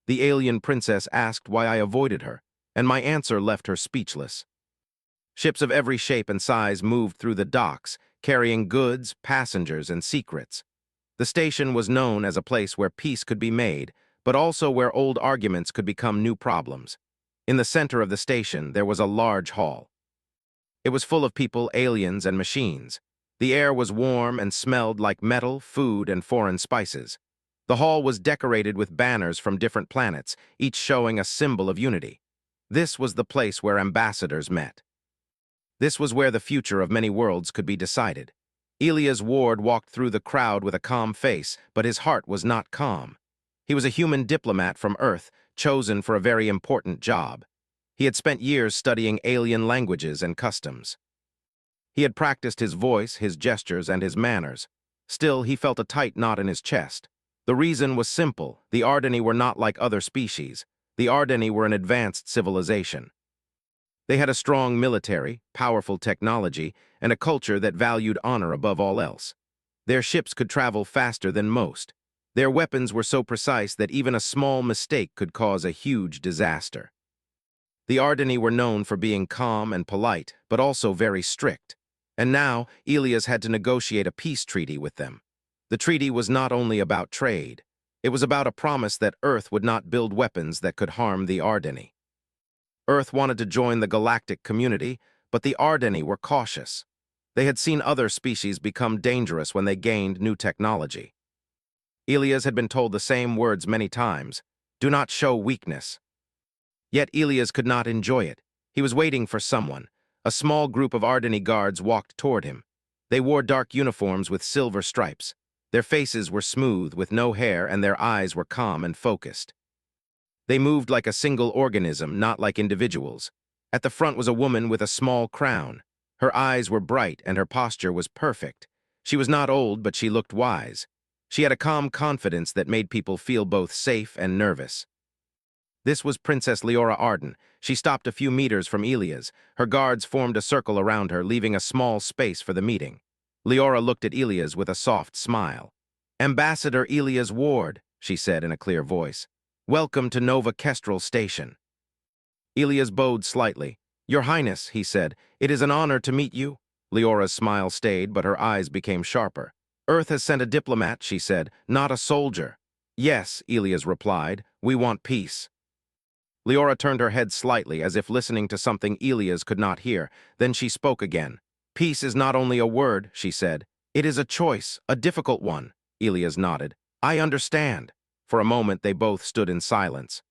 The alien princess asked why I avoided her, and my answer left her speechless. Ships of every shape and size moved through the docks, carrying goods, passengers, and secrets. The station was known as a place where peace could be made, but also where old arguments could become new problems. In the center of the station, there was a large hall. It was full of people, aliens, and machines. The air was warm and smelled like metal, food, and foreign spices. The hall was decorated with banners from different planets, each showing a symbol of unity. This was the place where ambassadors met. This was where the future of many worlds could be decided. Elias Ward walked through the crowd with a calm face, but his heart was not calm. He was a human diplomat from Earth, chosen for a very important job. He had spent years studying alien languages and customs. He had practiced his voice, his gestures, and his manners. Still, he felt a tight knot in his chest. The reason was simple. The Ardeni were not like other species. The Ardeni were an advanced civilization. They had a strong military, powerful technology, and a culture that valued honor above all else. Their ships could travel faster than most. Their weapons were so precise that even a small mistake could cause a huge disaster. The Ardeni were known for being calm and polite, but also very strict. And now, Elias had to negotiate a peace treaty with them. The treaty was not only about trade. It was about a promise that Earth would not build weapons that could harm the Ardeni. Earth wanted to join the galactic community, but the Ardeni were cautious. They had seen other species become dangerous when they gained new technology. Elias had been told the same words many times: do not show weakness. Yet Elias could not enjoy it. He was waiting for someone. A small group of Ardeni guards walked toward him. They wore dark uniforms with silver stripes. Their faces were smooth, with no hair, and their eyes were calm and focused. They moved like a single organism, not like individuals. At the front was a woman with a small crown. Her eyes were bright, and her posture was perfect. She was not old, but she looked wise. She had a calm confidence that made people feel both safe and nervous. This was Princess Leora Arden. She stopped a few meters from Elias. Her guards formed a circle around her, leaving a small space for the meeting. Leora looked at Elias with a soft smile. "Ambassador Elias Ward," she said in a clear voice. "Welcome to Nova Kestrel Station." Elias bowed slightly. "Your Highness," he said, "it is an honor to meet you." Leora's smile stayed, but her eyes became sharper. "Earth has sent a diplomat," she said, "not a soldier." "Yes," Elias replied, "we want peace." Leora turned her head slightly, as if listening to something Elias could not hear. Then she spoke again. "Peace is not only a word," she said. "It is a choice, a difficult one." Elias nodded. "I understand." For a moment, they both stood in silence.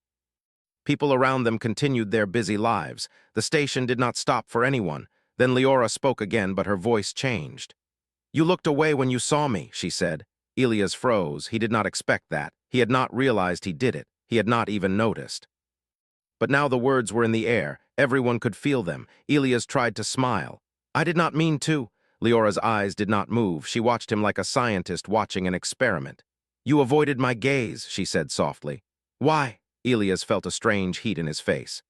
People around them continued their busy lives. The station did not stop for anyone. Then Leora spoke again, but her voice changed. "You looked away when you saw me," she said. Elias froze. He did not expect that. He had not realized he did it. He had not even noticed. But now the words were in the air. Everyone could feel them. Elias tried to smile. "I did not mean to." Leora's eyes did not move. She watched him like a scientist watching an experiment. "You avoided my gaze," she said softly. "Why?" Elias felt a strange heat in his face.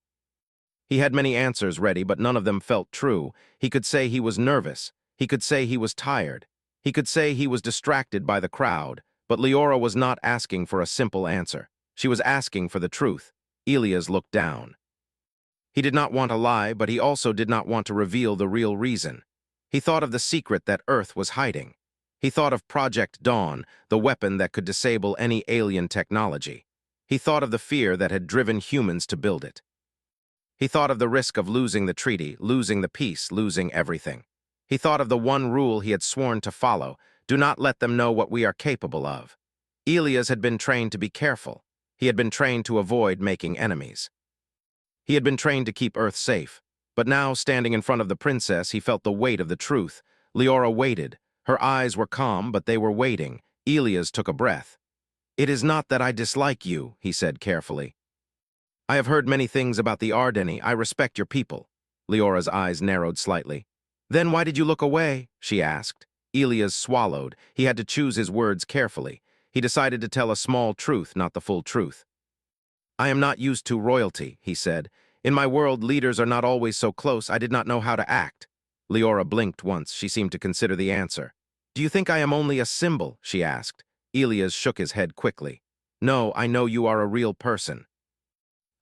He had many answers ready, but none of them felt true. He could say he was nervous. He could say he was tired. He could say he was distracted by the crowd. But Leora was not asking for a simple answer. She was asking for the truth. Elias looked down. He did not want to lie, but he also did not want to reveal the real reason. He thought of the secret that Earth was hiding. He thought of Project Dawn, the weapon that could disable any alien technology. He thought of the fear that had driven humans to build it. He thought of the risk of losing the treaty, losing the peace, losing everything. He thought of the one rule he had sworn to follow: do not let them know what we are capable of. Elias had been trained to be careful. He had been trained to avoid making enemies. He had been trained to keep Earth safe. But now, standing in front of the princess, he felt the weight of the truth. Leora waited. Her eyes were calm, but they were waiting. Elias took a breath. "It is not that I dislike you," he said carefully. "I have heard many things about the Ardeni. I respect your people." Leora's eyes narrowed slightly. "Then why did you look away?" she asked. Elias swallowed. He had to choose his words carefully. He decided to tell a small truth, not the full truth. "I am not used to royalty," he said. "In my world, leaders are not always so close. I did not know how to act." Leora blinked once. She seemed to consider the answer. "Do you think I am only a symbol?" she asked. Elias shook his head quickly. No, I know you are a real person.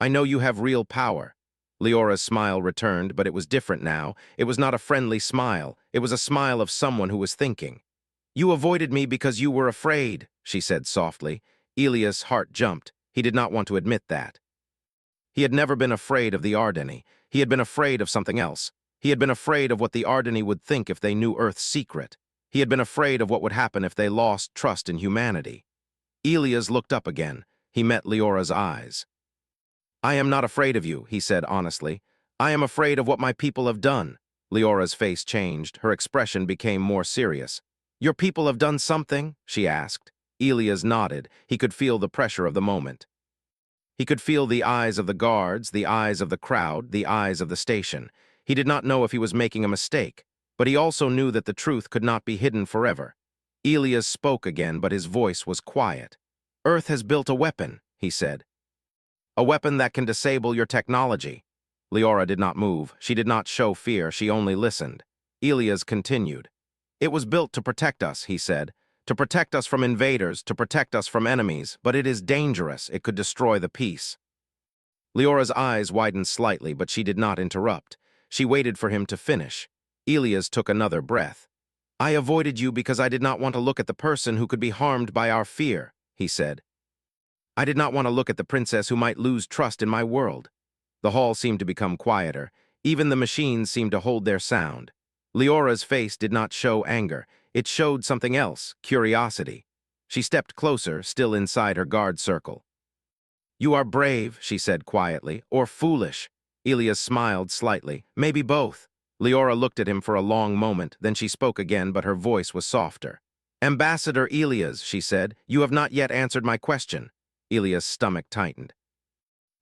I know you have real power. Leora's smile returned, but it was different now. It was not a friendly smile. It was a smile of someone who was thinking. You avoided me because you were afraid, she said softly. Elias' heart jumped. He did not want to admit that. He had never been afraid of the Ardeni. He had been afraid of something else. He had been afraid of what the Ardeni would think if they knew Earth's secret. He had been afraid of what would happen if they lost trust in humanity. Elias looked up again. He met Leora's eyes. I am not afraid of you, he said honestly. I am afraid of what my people have done. Leora's face changed. Her expression became more serious. Your people have done something? She asked. Elias nodded. He could feel the pressure of the moment. He could feel the eyes of the guards, the eyes of the crowd, the eyes of the station. He did not know if he was making a mistake, but he also knew that the truth could not be hidden forever. Elias spoke again, but his voice was quiet. Earth has built a weapon, he said. A weapon that can disable your technology. Leora did not move. She did not show fear. She only listened. Elias continued. It was built to protect us, he said. To protect us from invaders, to protect us from enemies, but it is dangerous. It could destroy the peace. Leora's eyes widened slightly, but she did not interrupt. She waited for him to finish. Elias took another breath. I avoided you because I did not want to look at the person who could be harmed by our fear, he said. I did not want to look at the princess who might lose trust in my world. The hall seemed to become quieter. Even the machines seemed to hold their sound. Leora's face did not show anger. It showed something else, curiosity. She stepped closer, still inside her guard circle. You are brave, she said quietly, or foolish. Elias smiled slightly. Maybe both. Leora looked at him for a long moment, then she spoke again, but her voice was softer. Ambassador Elias, she said, you have not yet answered my question. Elias' stomach tightened.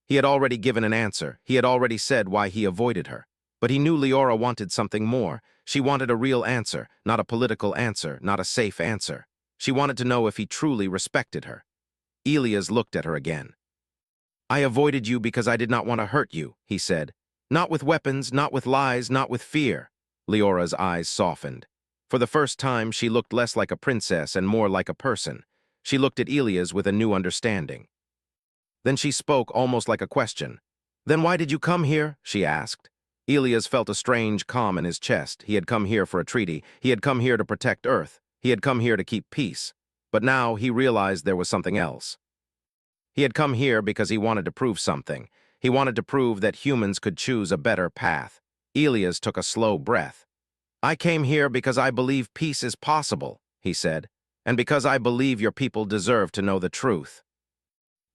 He had already given an answer. He had already said why he avoided her. But he knew Leora wanted something more. She wanted a real answer, not a political answer, not a safe answer. She wanted to know if he truly respected her. Elias looked at her again. I avoided you because I did not want to hurt you, he said. Not with weapons, not with lies, not with fear. Leora's eyes softened. For the first time, she looked less like a princess and more like a person. She looked at Elias with a new understanding. Then she spoke almost like a question. Then why did you come here? She asked. Elias felt a strange calm in his chest. He had come here for a treaty. He had come here to protect Earth. He had come here to keep peace. But now he realized there was something else. He had come here because he wanted to prove something. He wanted to prove that humans could choose a better path. Elias took a slow breath. I came here because I believe peace is possible, he said, and because I believe your people deserve to know the truth.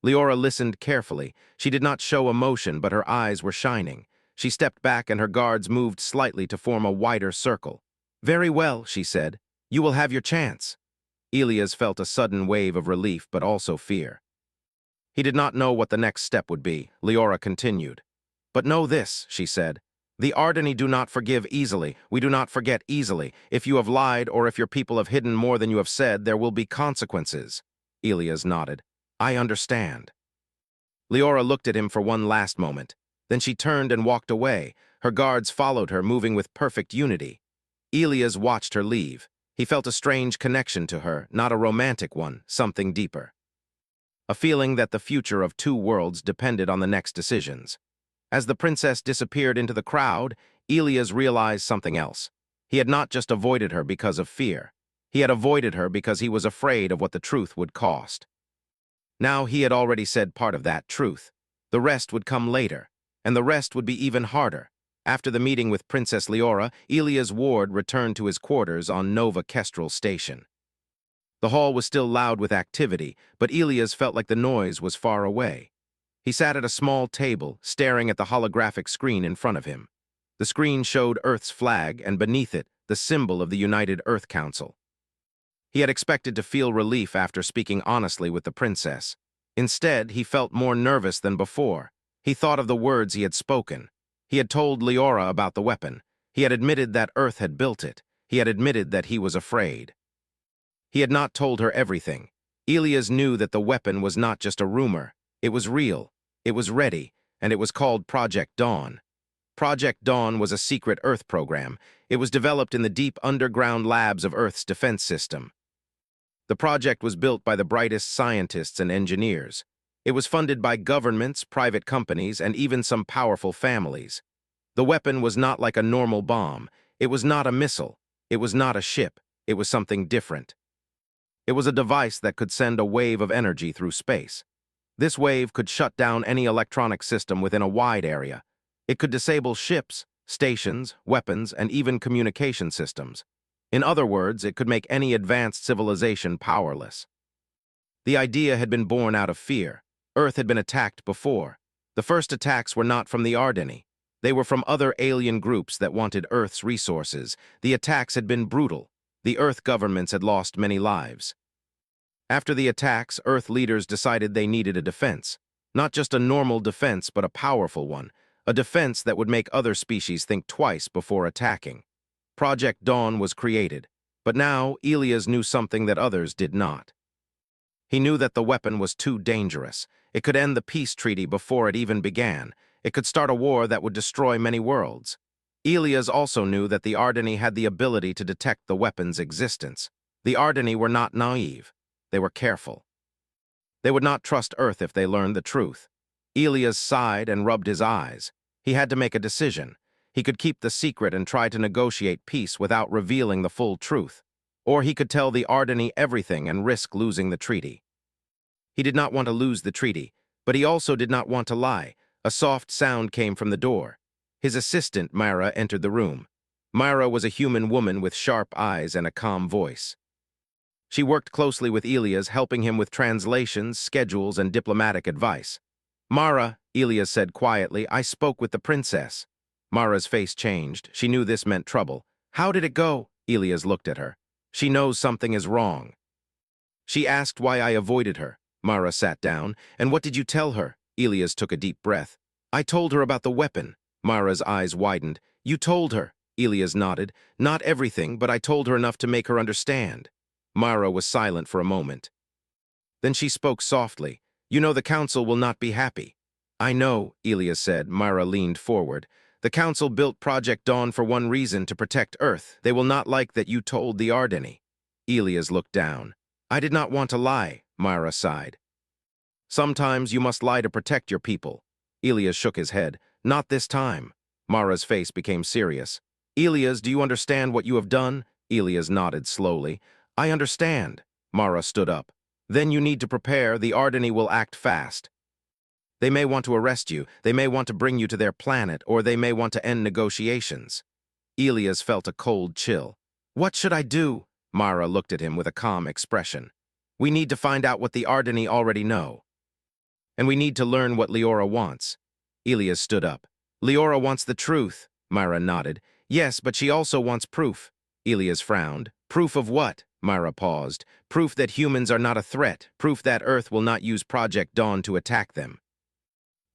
Leora listened carefully. She did not show emotion, but her eyes were shining. She stepped back and her guards moved slightly to form a wider circle. Very well, she said. You will have your chance. Elias felt a sudden wave of relief, but also fear. He did not know what the next step would be. Leora continued. But know this, she said. The Ardeni do not forgive easily. We do not forget easily. If you have lied or if your people have hidden more than you have said, there will be consequences. Elias nodded. I understand. Leora looked at him for one last moment. Then she turned and walked away. Her guards followed her, moving with perfect unity. Elias watched her leave. He felt a strange connection to her, not a romantic one, something deeper. A feeling that the future of two worlds depended on the next decisions. As the princess disappeared into the crowd, Elias realized something else. He had not just avoided her because of fear. He had avoided her because he was afraid of what the truth would cost. Now he had already said part of that truth. The rest would come later, and the rest would be even harder. After the meeting with Princess Leora, Elias Ward returned to his quarters on Nova Kestrel Station. The hall was still loud with activity, but Elias felt like the noise was far away. He sat at a small table, staring at the holographic screen in front of him. The screen showed Earth's flag, and beneath it, the symbol of the United Earth Council. He had expected to feel relief after speaking honestly with the princess. Instead, he felt more nervous than before. He thought of the words he had spoken. He had told Leora about the weapon. He had admitted that Earth had built it. He had admitted that he was afraid. He had not told her everything. Elias knew that the weapon was not just a rumor. It was real. It was ready, and it was called Project Dawn. Project Dawn was a secret Earth program. It was developed in the deep underground labs of Earth's defense system. The project was built by the brightest scientists and engineers. It was funded by governments, private companies, and even some powerful families. The weapon was not like a normal bomb. It was not a missile. It was not a ship. It was something different. It was a device that could send a wave of energy through space. This wave could shut down any electronic system within a wide area. It could disable ships, stations, weapons, and even communication systems. In other words, it could make any advanced civilization powerless. The idea had been born out of fear. Earth had been attacked before. The first attacks were not from the Ardeni. They were from other alien groups that wanted Earth's resources. The attacks had been brutal. The Earth governments had lost many lives. After the attacks, Earth leaders decided they needed a defense. Not just a normal defense, but a powerful one. A defense that would make other species think twice before attacking. Project Dawn was created. But now, Elias knew something that others did not. He knew that the weapon was too dangerous. It could end the peace treaty before it even began. It could start a war that would destroy many worlds. Elias also knew that the Ardeni had the ability to detect the weapon's existence. The Ardeni were not naive. They were careful. They would not trust Earth if they learned the truth. Elias sighed and rubbed his eyes. He had to make a decision. He could keep the secret and try to negotiate peace without revealing the full truth. Or he could tell the Ardeni everything and risk losing the treaty. He did not want to lose the treaty, but he also did not want to lie. A soft sound came from the door. His assistant, Myra, entered the room. Myra was a human woman with sharp eyes and a calm voice. She worked closely with Elias, helping him with translations, schedules, and diplomatic advice. "Mara," Elias said quietly, "I spoke with the princess." Mara's face changed. She knew this meant trouble. "How did it go?" Elias looked at her. "She knows something is wrong." "She asked why I avoided her." Mara sat down. "And what did you tell her?" Elias took a deep breath. "I told her about the weapon." Mara's eyes widened. "You told her?" Elias nodded. "Not everything, but I told her enough to make her understand." Mara was silent for a moment. Then she spoke softly. "You know the council will not be happy." "I know," Elias said. Mara leaned forward. "The council built Project Dawn for one reason, to protect Earth. They will not like that you told the Ardeni." Elias looked down. "I did not want to lie," Mara sighed. "Sometimes you must lie to protect your people." Elias shook his head. "Not this time." Mara's face became serious. "Elias, do you understand what you have done?" Elias nodded slowly. "I understand." Mara stood up. "Then you need to prepare. The Ardeni will act fast. They may want to arrest you, they may want to bring you to their planet, or they may want to end negotiations." Elias felt a cold chill. "What should I do?" Mara looked at him with a calm expression. "We need to find out what the Ardeni already know. And we need to learn what Leora wants." Elias stood up. "Leora wants the truth." Mara nodded. "Yes, but she also wants proof." Elias frowned. "Proof of what?" Mara paused. "Proof that humans are not a threat. Proof that Earth will not use Project Dawn to attack them."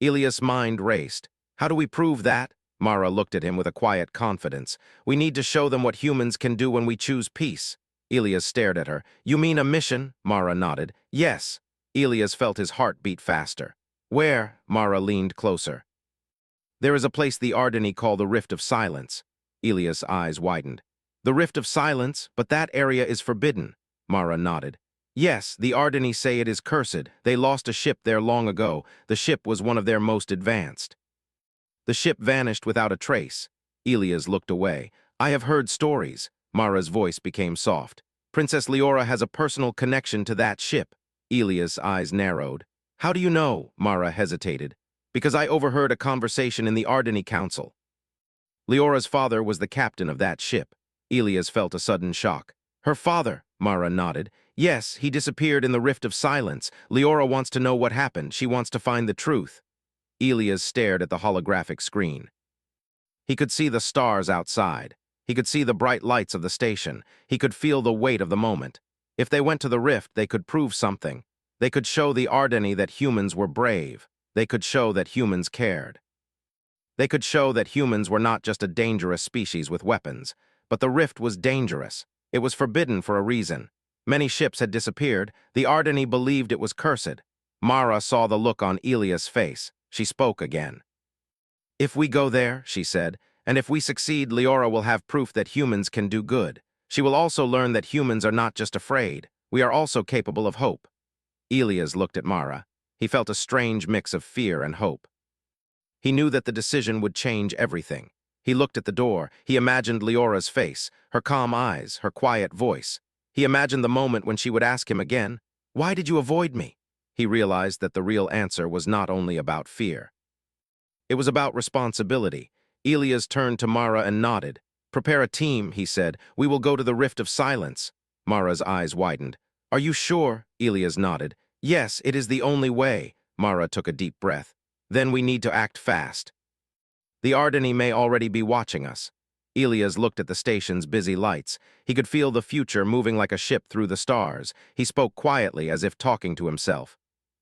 Elias' mind raced. "How do we prove that?" Mara looked at him with a quiet confidence. "We need to show them what humans can do when we choose peace." Elias stared at her. "You mean a mission?" Mara nodded. "Yes." Elias felt his heart beat faster. "Where?" Mara leaned closer. "There is a place the Ardeni call the Rift of Silence." Elias' eyes widened. "The Rift of Silence? But that area is forbidden." Mara nodded. "Yes, the Ardeni say it is cursed. They lost a ship there long ago. The ship was one of their most advanced. The ship vanished without a trace." Elias looked away. "I have heard stories." Mara's voice became soft. "Princess Leora has a personal connection to that ship." Elias' eyes narrowed. "How do you know?" Mara hesitated. "Because I overheard a conversation in the Ardeni Council. Leora's father was the captain of that ship." Elias felt a sudden shock. "Her father?" Mara nodded. "Yes, he disappeared in the Rift of Silence. Leora wants to know what happened. She wants to find the truth." Elias stared at the holographic screen. He could see the stars outside. He could see the bright lights of the station. He could feel the weight of the moment. If they went to the rift, they could prove something. They could show the Ardeni that humans were brave. They could show that humans cared. They could show that humans were not just a dangerous species with weapons. But the rift was dangerous. It was forbidden for a reason. Many ships had disappeared. The Ardeni believed it was cursed. Mara saw the look on Elias' face. She spoke again. "If we go there," she said, "and if we succeed, Leora will have proof that humans can do good. She will also learn that humans are not just afraid. We are also capable of hope. Elias looked at Mara. He felt a strange mix of fear and hope. He knew that the decision would change everything. He looked at the door. He imagined Leora's face, her calm eyes, her quiet voice. He imagined the moment when she would ask him again, "Why did you avoid me?" He realized that the real answer was not only about fear. It was about responsibility. Elias turned to Mara and nodded. "Prepare a team," he said. "We will go to the Rift of Silence." Mara's eyes widened. "Are you sure?" Elias nodded. "Yes, it is the only way." Mara took a deep breath. "Then we need to act fast. The Ardeni may already be watching us." Elias looked at the station's busy lights. He could feel the future moving like a ship through the stars. He spoke quietly, as if talking to himself.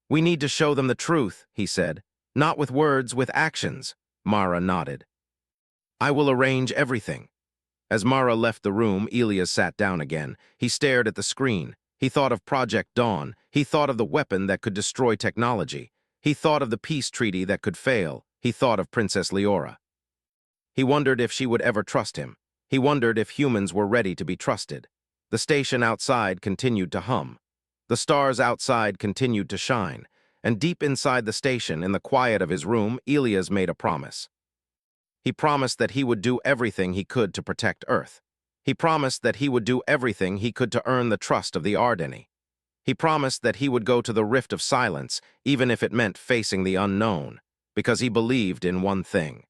"We need to show them the truth," he said. "Not with words, with actions." Mara nodded. "I will arrange everything." As Mara left the room, Elias sat down again. He stared at the screen. He thought of Project Dawn. He thought of the weapon that could destroy technology. He thought of the peace treaty that could fail. He thought of Princess Leora. He wondered if she would ever trust him. He wondered if humans were ready to be trusted. The station outside continued to hum. The stars outside continued to shine. And deep inside the station, in the quiet of his room, Elias made a promise. He promised that he would do everything he could to protect Earth. He promised that he would do everything he could to earn the trust of the Ardeni. He promised that he would go to the Rift of Silence, even if it meant facing the unknown, because he believed in one thing.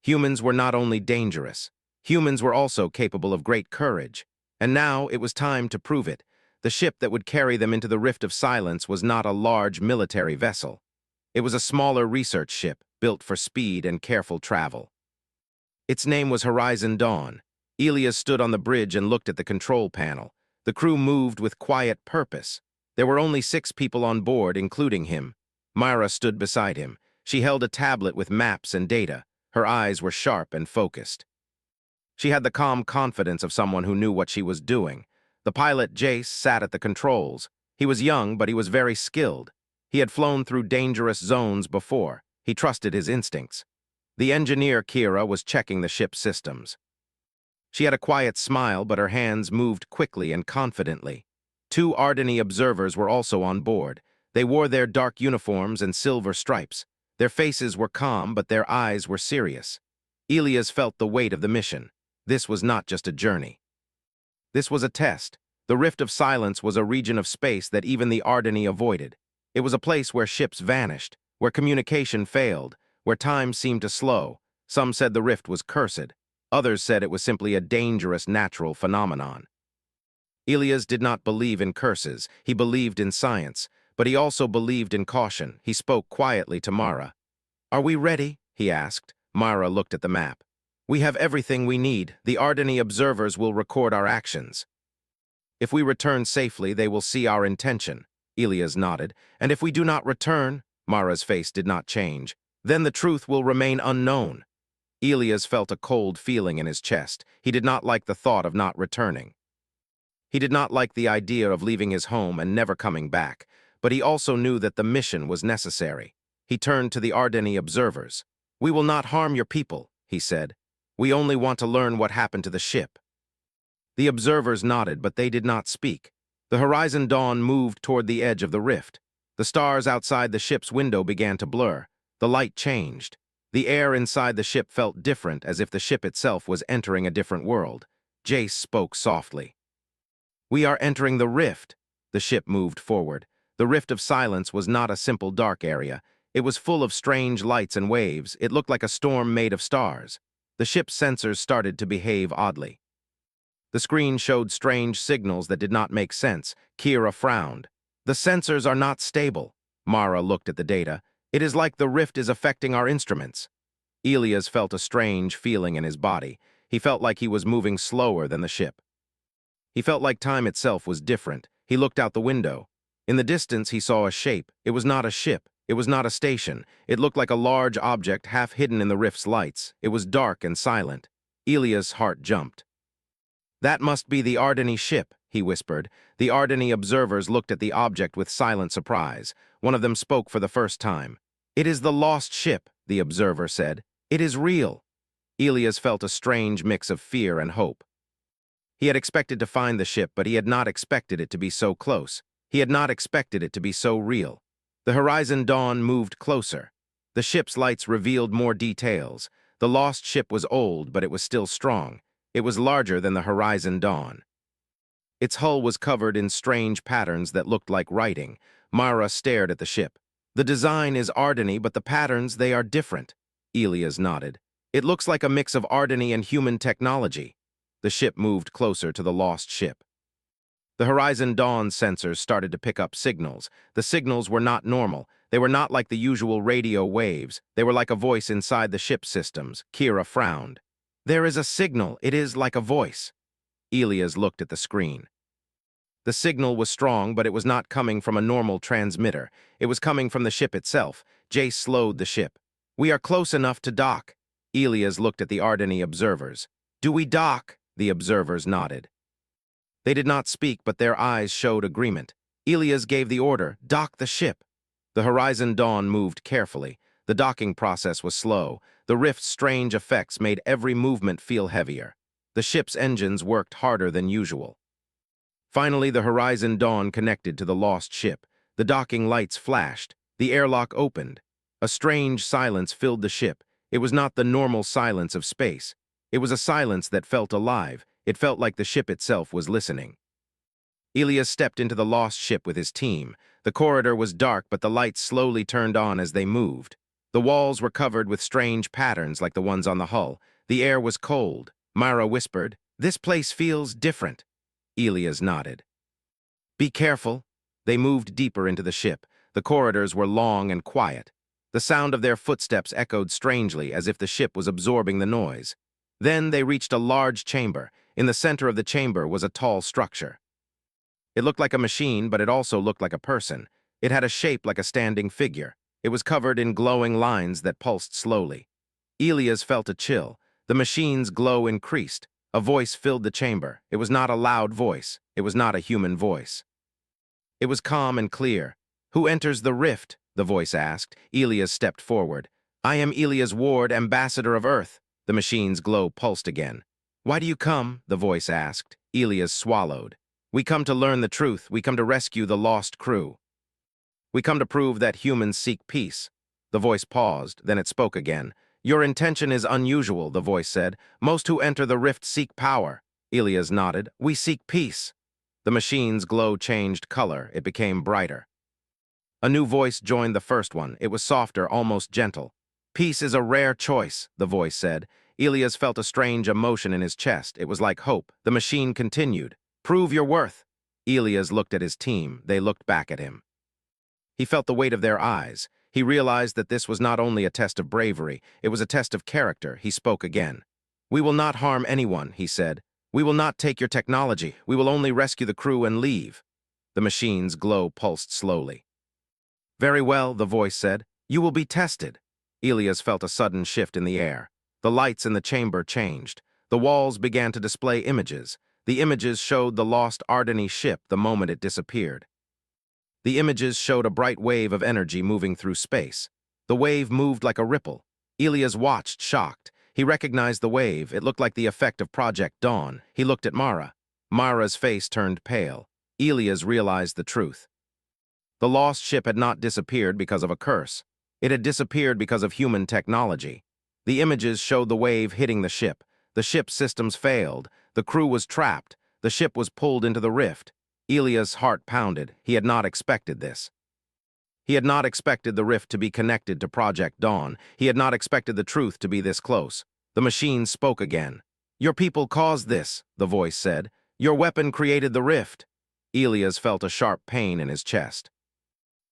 Humans were not only dangerous, humans were also capable of great courage. And now it was time to prove it. The ship that would carry them into the Rift of Silence was not a large military vessel. It was a smaller research ship, built for speed and careful travel. Its name was Horizon Dawn. Elias stood on the bridge and looked at the control panel. The crew moved with quiet purpose. There were only 6 people on board, including him. Myra stood beside him. She held a tablet with maps and data. Her eyes were sharp and focused. She had the calm confidence of someone who knew what she was doing. The pilot, Jace, sat at the controls. He was young, but he was very skilled. He had flown through dangerous zones before. He trusted his instincts. The engineer, Kira, was checking the ship's systems. She had a quiet smile, but her hands moved quickly and confidently. 2 Ardeni observers were also on board. They wore their dark uniforms and silver stripes. Their faces were calm, but their eyes were serious. Elias felt the weight of the mission. This was not just a journey. This was a test. The Rift of Silence was a region of space that even the Ardeni avoided. It was a place where ships vanished, where communication failed, where time seemed to slow. Some said the rift was cursed. Others said it was simply a dangerous natural phenomenon. Elias did not believe in curses. He believed in science, but he also believed in caution. He spoke quietly to Mara. "Are we ready?" he asked. Mara looked at the map. "We have everything we need. The Ardeni observers will record our actions. If we return safely, they will see our intention." Elias nodded. "And if we do not return," Mara's face did not change, "then the truth will remain unknown." Elias felt a cold feeling in his chest. He did not like the thought of not returning. He did not like the idea of leaving his home and never coming back, but he also knew that the mission was necessary. He turned to the Ardeni observers. "We will not harm your people," he said. "We only want to learn what happened to the ship." The observers nodded, but they did not speak. The Horizon Dawn moved toward the edge of the rift. The stars outside the ship's window began to blur. The light changed. The air inside the ship felt different, as if the ship itself was entering a different world. Jace spoke softly. "We are entering the rift." The ship moved forward. The Rift of Silence was not a simple dark area. It was full of strange lights and waves. It looked like a storm made of stars. The ship's sensors started to behave oddly. The screen showed strange signals that did not make sense. Kira frowned. "The sensors are not stable." Mara looked at the data. "It is like the rift is affecting our instruments." Elias felt a strange feeling in his body. He felt like he was moving slower than the ship. He felt like time itself was different. He looked out the window. In the distance, he saw a shape. It was not a ship. It was not a station. It looked like a large object half hidden in the rift's lights. It was dark and silent. Elias' heart jumped. "That must be the Ardeni ship," he whispered. The Ardeni observers looked at the object with silent surprise. One of them spoke for the first time. "It is the lost ship," the observer said. "It is real." Elias felt a strange mix of fear and hope. He had expected to find the ship, but he had not expected it to be so close. He had not expected it to be so real. The Horizon Dawn moved closer. The ship's lights revealed more details. The lost ship was old, but it was still strong. It was larger than the Horizon Dawn. Its hull was covered in strange patterns that looked like writing. Mara stared at the ship. The design is Ardeni, but the patterns, they are different. Elias nodded. It looks like a mix of Ardeni and human technology. The ship moved closer to the lost ship. The Horizon Dawn sensors started to pick up signals. The signals were not normal. They were not like the usual radio waves. They were like a voice inside the ship systems. Kira frowned. There is a signal. It is like a voice. Elias looked at the screen. The signal was strong, but it was not coming from a normal transmitter. It was coming from the ship itself. Jace slowed the ship. We are close enough to dock. Elias looked at the Ardeni observers. Do we dock? The observers nodded. They did not speak, but their eyes showed agreement. Elias gave the order, dock the ship. The Horizon Dawn moved carefully. The docking process was slow. The rift's strange effects made every movement feel heavier. The ship's engines worked harder than usual. Finally, the Horizon Dawn connected to the lost ship. The docking lights flashed. The airlock opened. A strange silence filled the ship. It was not the normal silence of space. It was a silence that felt alive. It felt like the ship itself was listening. Elias stepped into the lost ship with his team. The corridor was dark, but the lights slowly turned on as they moved. The walls were covered with strange patterns like the ones on the hull. The air was cold. Myra whispered, "This place feels different." Elias nodded. "Be careful." They moved deeper into the ship. The corridors were long and quiet. The sound of their footsteps echoed strangely, as if the ship was absorbing the noise. Then they reached a large chamber. In the center of the chamber was a tall structure. It looked like a machine, but it also looked like a person. It had a shape like a standing figure. It was covered in glowing lines that pulsed slowly. Elias felt a chill. The machine's glow increased. A voice filled the chamber. It was not a loud voice. It was not a human voice. It was calm and clear. "Who enters the rift?" the voice asked. Elias stepped forward. "I am Elias Ward, ambassador of Earth." The machine's glow pulsed again. "Why do you come?" the voice asked. Elias swallowed. "We come to learn the truth. We come to rescue the lost crew. We come to prove that humans seek peace." The voice paused, then it spoke again. "Your intention is unusual," the voice said. "Most who enter the rift seek power." Elias nodded. "We seek peace." The machine's glow changed color. It became brighter. A new voice joined the first one. It was softer, almost gentle. "Peace is a rare choice," the voice said. Elias felt a strange emotion in his chest. It was like hope. The machine continued. "Prove your worth." Elias looked at his team. They looked back at him. He felt the weight of their eyes. He realized that this was not only a test of bravery, it was a test of character. He spoke again. "We will not harm anyone," he said. "We will not take your technology. We will only rescue the crew and leave." The machine's glow pulsed slowly. "Very well," the voice said. "You will be tested." Elias felt a sudden shift in the air. The lights in the chamber changed. The walls began to display images. The images showed the lost Ardeni ship the moment it disappeared. The images showed a bright wave of energy moving through space. The wave moved like a ripple. Elias watched, shocked. He recognized the wave. It looked like the effect of Project Dawn. He looked at Mara. Mara's face turned pale. Elias realized the truth. The lost ship had not disappeared because of a curse. It had disappeared because of human technology. The images showed the wave hitting the ship. The ship's systems failed. The crew was trapped. The ship was pulled into the rift. Elias' heart pounded. He had not expected this. He had not expected the rift to be connected to Project Dawn. He had not expected the truth to be this close. The machine spoke again. "Your people caused this," the voice said. "Your weapon created the rift." Elias felt a sharp pain in his chest.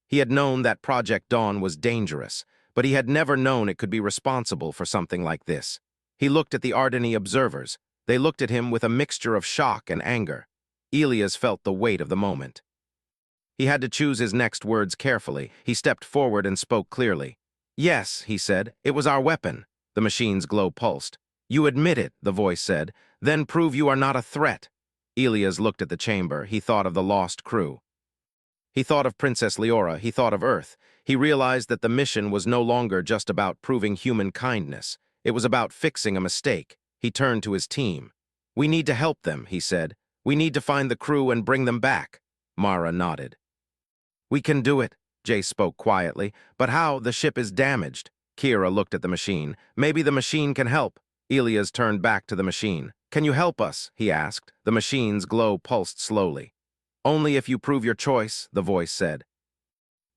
He had known that Project Dawn was dangerous, but he had never known it could be responsible for something like this. He looked at the Ardeni observers. They looked at him with a mixture of shock and anger. Elias felt the weight of the moment. He had to choose his next words carefully. He stepped forward and spoke clearly. "Yes," he said, "it was our weapon." The machine's glow pulsed. "You admit it," the voice said. "Then prove you are not a threat." Elias looked at the chamber. He thought of the lost crew. He thought of Princess Leora. He thought of Earth. He realized that the mission was no longer just about proving human kindness. It was about fixing a mistake. He turned to his team. We need to help them, he said. We need to find the crew and bring them back. Mara nodded. We can do it, Jace spoke quietly. But how? The ship is damaged. Kira looked at the machine. Maybe the machine can help. Elias turned back to the machine. Can you help us? He asked. The machine's glow pulsed slowly. Only if you prove your choice, the voice said.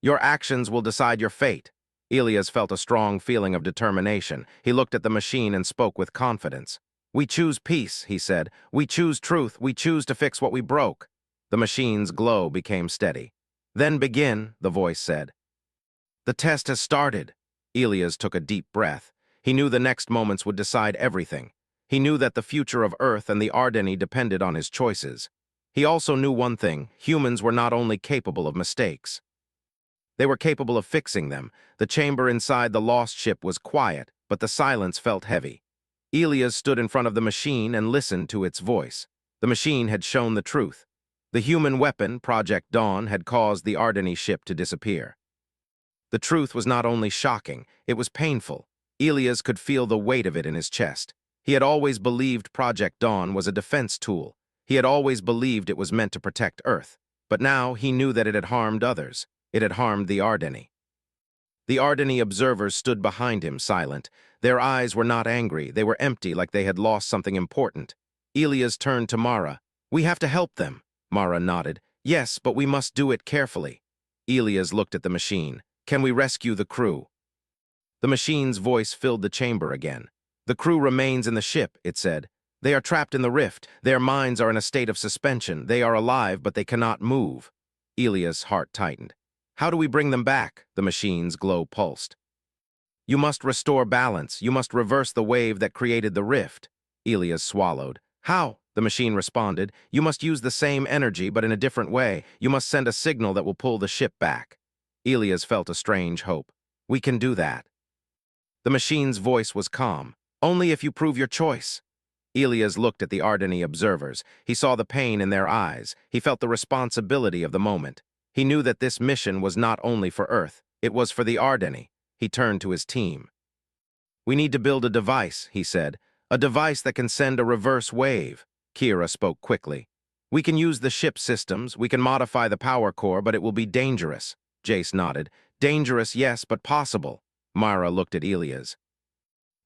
Your actions will decide your fate. Elias felt a strong feeling of determination. He looked at the machine and spoke with confidence. We choose peace, he said. We choose truth. We choose to fix what we broke. The machine's glow became steady. Then begin, the voice said. The test has started. Elias took a deep breath. He knew the next moments would decide everything. He knew that the future of Earth and the Ardeni depended on his choices. He also knew one thing: humans were not only capable of mistakes. They were capable of fixing them. The chamber inside the lost ship was quiet, but the silence felt heavy. Elias stood in front of the machine and listened to its voice. The machine had shown the truth. The human weapon, Project Dawn, had caused the Ardeni ship to disappear. The truth was not only shocking, it was painful. Elias could feel the weight of it in his chest. He had always believed Project Dawn was a defense tool. He had always believed it was meant to protect Earth. But now he knew that it had harmed others. It had harmed the Ardeni. The Ardeni observers stood behind him, silent. Their eyes were not angry. They were empty, like they had lost something important. Elias turned to Mara. We have to help them. Mara nodded. Yes, but we must do it carefully. Elias looked at the machine. Can we rescue the crew? The machine's voice filled the chamber again. The crew remains in the ship, it said. They are trapped in the rift. Their minds are in a state of suspension. They are alive, but they cannot move. Elias' heart tightened. How do we bring them back? The machine's glow pulsed. You must restore balance. You must reverse the wave that created the rift. Elias swallowed. How? The machine responded. You must use the same energy, but in a different way. You must send a signal that will pull the ship back. Elias felt a strange hope. We can do that. The machine's voice was calm. Only if you prove your choice. Elias looked at the Ardeni observers. He saw the pain in their eyes. He felt the responsibility of the moment. He knew that this mission was not only for Earth. It was for the Ardeni. He turned to his team. We need to build a device, he said. A device that can send a reverse wave. Kira spoke quickly. We can use the ship systems. We can modify the power core, but it will be dangerous. Jace nodded. Dangerous, yes, but possible. Mara looked at Elias.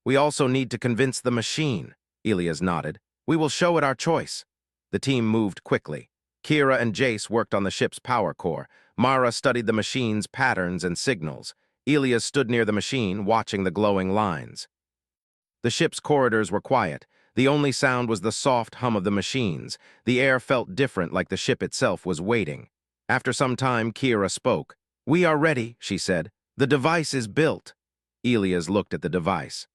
We also need to convince the machine. Elias nodded. We will show it our choice. The team moved quickly. Kira and Jace worked on the ship's power core. Mara studied the machine's patterns and signals. Elias stood near the machine, watching the glowing lines. The ship's corridors were quiet. The only sound was the soft hum of the machines. The air felt different, like the ship itself was waiting. After some time, Kira spoke. We are ready, she said. The device is built. Elias looked at the device.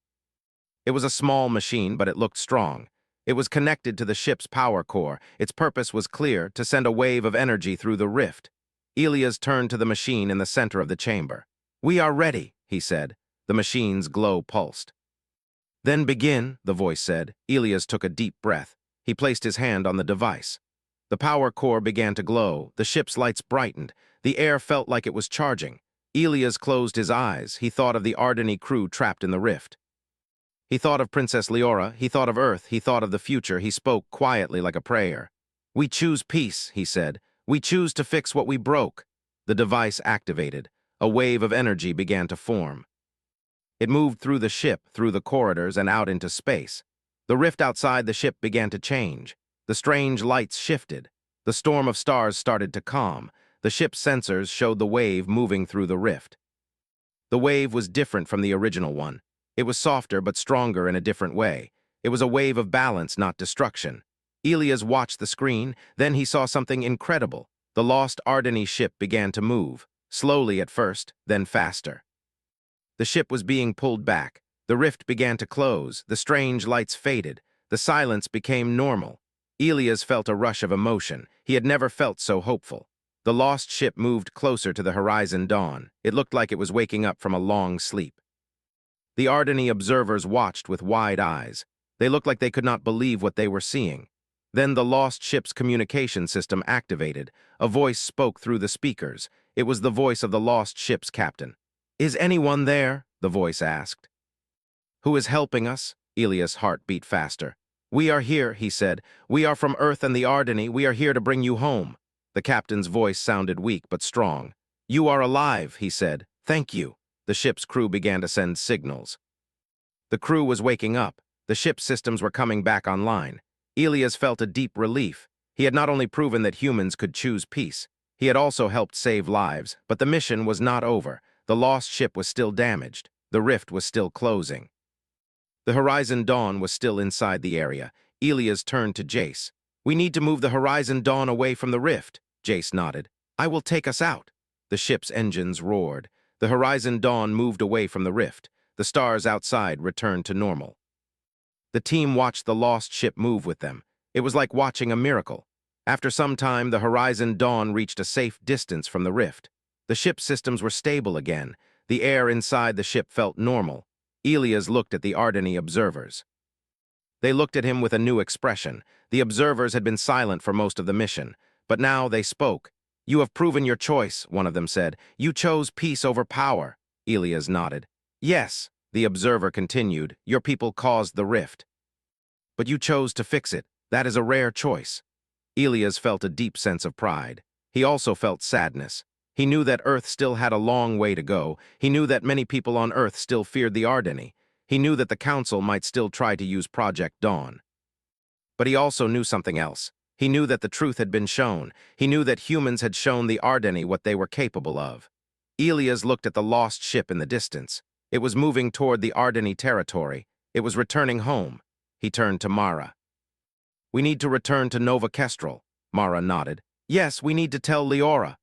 It was a small machine, but it looked strong. It was connected to the ship's power core. Its purpose was clear, to send a wave of energy through the rift. Elias turned to the machine in the center of the chamber. We are ready, he said. The machine's glow pulsed. Then begin, the voice said. Elias took a deep breath. He placed his hand on the device. The power core began to glow. The ship's lights brightened. The air felt like it was charging. Elias closed his eyes. He thought of the Ardeni crew trapped in the rift. He thought of Princess Leora. He thought of Earth. He thought of the future. He spoke quietly like a prayer. We choose peace, he said. We choose to fix what we broke. The device activated. A wave of energy began to form. It moved through the ship, through the corridors, and out into space. The rift outside the ship began to change. The strange lights shifted. The storm of stars started to calm. The ship's sensors showed the wave moving through the rift. The wave was different from the original one. It was softer but stronger in a different way. It was a wave of balance, not destruction. Elias watched the screen. Then he saw something incredible. The lost Ardeni ship began to move, slowly at first, then faster. The ship was being pulled back. The rift began to close. The strange lights faded. The silence became normal. Elias felt a rush of emotion. He had never felt so hopeful. The lost ship moved closer to the horizon dawn. It looked like it was waking up from a long sleep. The Ardeni observers watched with wide eyes. They looked like they could not believe what they were seeing. Then the lost ship's communication system activated. A voice spoke through the speakers. It was the voice of the lost ship's captain. Is anyone there? The voice asked. Who is helping us? Elias' heart beat faster. "We are here," he said. "We are from Earth and the Ardeni. We are here to bring you home." The captain's voice sounded weak but strong. "You are alive," he said. "Thank you." The ship's crew began to send signals. The crew was waking up. The ship's systems were coming back online. Elias felt a deep relief. He had not only proven that humans could choose peace, he had also helped save lives, but the mission was not over. The lost ship was still damaged. The rift was still closing. The Horizon Dawn was still inside the area. Elias turned to Jace. "We need to move the Horizon Dawn away from the rift." Jace nodded. "I will take us out." The ship's engines roared. The Horizon Dawn moved away from the rift. The stars outside returned to normal. The team watched the lost ship move with them. It was like watching a miracle. After some time, the Horizon Dawn reached a safe distance from the rift. The ship's systems were stable again. The air inside the ship felt normal. Elias looked at the Ardeni observers. They looked at him with a new expression. The observers had been silent for most of the mission, but now they spoke. "You have proven your choice," one of them said. "You chose peace over power." Elias nodded. "Yes," the observer continued, "your people caused the rift. But you chose to fix it. That is a rare choice." Elias felt a deep sense of pride. He also felt sadness. He knew that Earth still had a long way to go. He knew that many people on Earth still feared the Ardeni. He knew that the Council might still try to use Project Dawn. But he also knew something else. He knew that the truth had been shown. He knew that humans had shown the Ardeni what they were capable of. Elias looked at the lost ship in the distance. It was moving toward the Ardeni territory. It was returning home. He turned to Mara. "We need to return to Nova Kestrel." Mara nodded. "Yes, we need to tell Leora."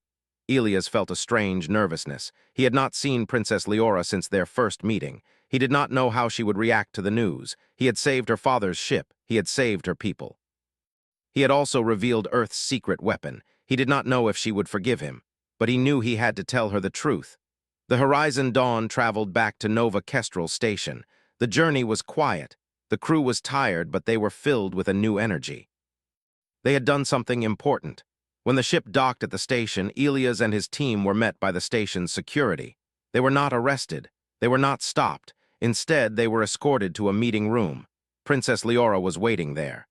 Elias felt a strange nervousness. He had not seen Princess Leora since their first meeting. He did not know how she would react to the news. He had saved her father's ship. He had saved her people. He had also revealed Earth's secret weapon. He did not know if she would forgive him, but he knew he had to tell her the truth. The Horizon Dawn traveled back to Nova Kestrel Station. The journey was quiet. The crew was tired, but they were filled with a new energy. They had done something important. When the ship docked at the station, Elias and his team were met by the station's security. They were not arrested. They were not stopped. Instead, they were escorted to a meeting room. Princess Leora was waiting there.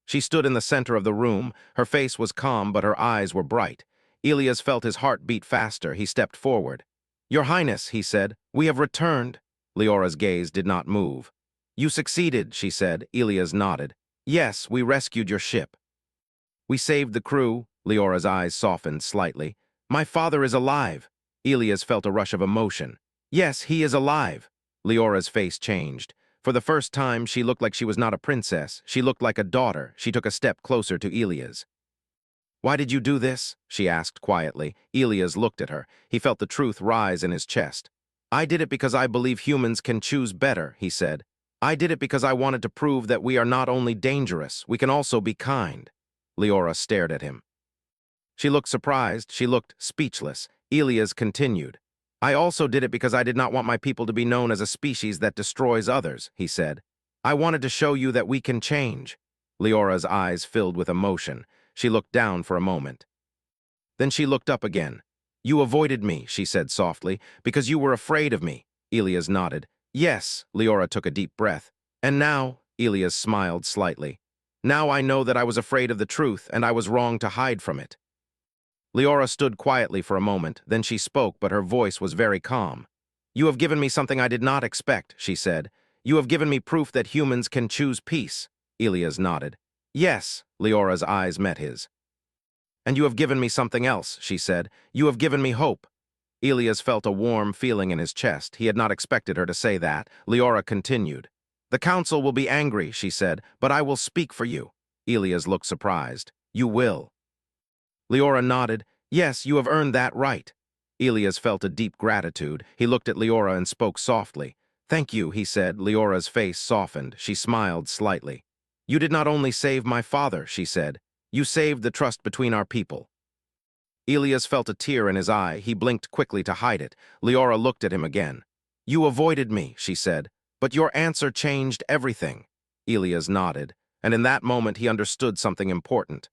She stood in the center of the room. Her face was calm, but her eyes were bright. Elias felt his heart beat faster. He stepped forward. "Your Highness," he said, "we have returned." Leora's gaze did not move. "You succeeded," she said. Elias nodded. "Yes, we rescued your ship." "We saved the crew." Leora's eyes softened slightly. "My father is alive." Elias felt a rush of emotion. "Yes, he is alive." Leora's face changed. For the first time, she looked like she was not a princess. She looked like a daughter. She took a step closer to Elias. "Why did you do this?" she asked quietly. Elias looked at her. He felt the truth rise in his chest. "I did it because I believe humans can choose better," he said. "I did it because I wanted to prove that we are not only dangerous, we can also be kind." Leora stared at him. She looked surprised. She looked speechless. Elias continued. "I also did it because I did not want my people to be known as a species that destroys others," he said. "I wanted to show you that we can change." Leora's eyes filled with emotion. She looked down for a moment. Then she looked up again. "You avoided me," she said softly, "because you were afraid of me." Elias nodded. "Yes," Leora took a deep breath. "And now," Elias smiled slightly, "now I know that I was afraid of the truth and I was wrong to hide from it." Leora stood quietly for a moment, then she spoke, but her voice was very calm. "You have given me something I did not expect," she said. "You have given me proof that humans can choose peace." Elias nodded. "Yes," Leora's eyes met his. "And you have given me something else," she said. "You have given me hope." Elias felt a warm feeling in his chest. He had not expected her to say that. Leora continued. "The council will be angry," she said, "but I will speak for you." Elias looked surprised. "You will?" Leora nodded. "Yes, you have earned that right." Elias felt a deep gratitude. He looked at Leora and spoke softly. "Thank you," he said. Leora's face softened. She smiled slightly. "You did not only save my father," she said. "You saved the trust between our people." Elias felt a tear in his eye. He blinked quickly to hide it. Leora looked at him again. "You avoided me," she said, "but your answer changed everything." Elias nodded, and in that moment he understood something important.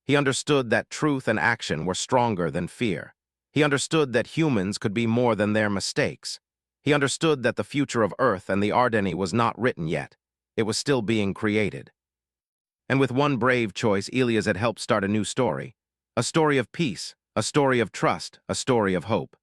He understood that truth and action were stronger than fear. He understood that humans could be more than their mistakes. He understood that the future of Earth and the Ardeni was not written yet. It was still being created. And with one brave choice, Elias had helped start a new story. A story of peace, a story of trust, a story of hope.